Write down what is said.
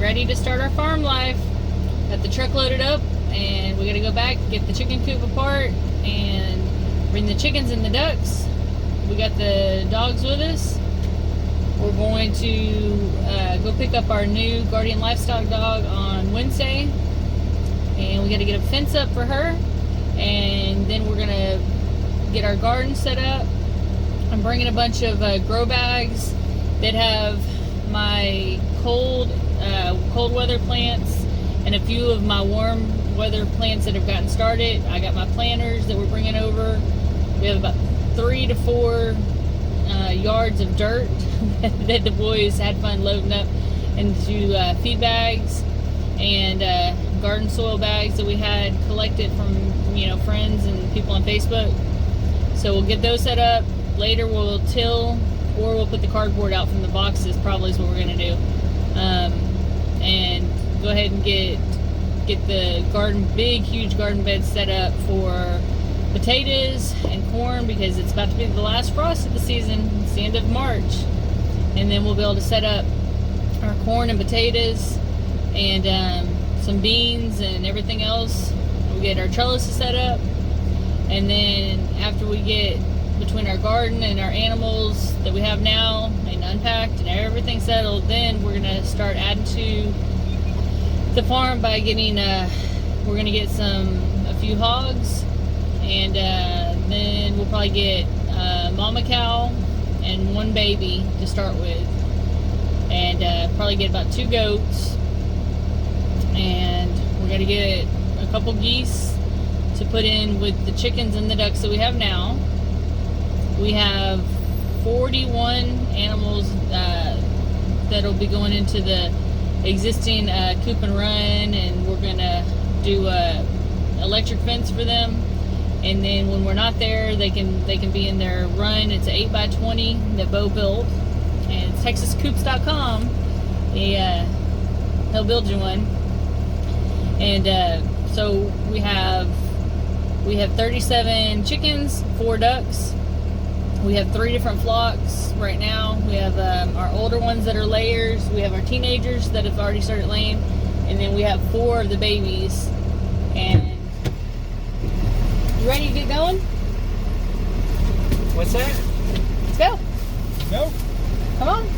ready to start our farm life. Got the truck loaded up, and we gotta go back, get the chicken coop apart, and bring the chickens and the ducks. We got the dogs with us. We're going to go pick up our new Guardian Livestock dog on Wednesday, and we got to get a fence up for her, and then we're gonna get our garden set up. I'm bringing a bunch of grow bags that have my cold weather plants and a few of my warm weather plants that have gotten started. I got my planters that we're bringing over. We have about 3 to 4 yards of dirt that the boys had fun loading up into feed bags and garden soil bags that we had collected from friends and people on Facebook. So we'll get those set up. Later we'll till, or we'll put the cardboard out from the boxes, probably is what we're going to do. And go ahead and get the big huge garden bed set up for potatoes and corn, because it's about to be the last frost of the season. It's the end of March, and then we'll be able to set up our corn and potatoes and some beans and everything else. We'll get our trellises set up, and then after we get between our garden and our animals that we have now and unpacked and everything settled, then we're gonna start adding to the farm by getting we're gonna get a few hogs, and then we'll probably get mama cow and 1 baby to start with, and probably get about 2 goats, and we're gonna get a couple geese to put in with the chickens and the ducks that we have now. We have 41 animals that'll be going into the existing coop and run, and we're gonna do electric fence for them. And then when we're not there, they can be in their run. It's an 8x20 that Bo built, and it's TexasCoops.com. He'll build you one. And so we have 37 chickens, 4 ducks. We have 3 different flocks right now. We have our older ones that are layers. We have our teenagers that have already started laying, and then we have 4 of the babies. And you ready to get going? What's that? Let's go. Go. Come on.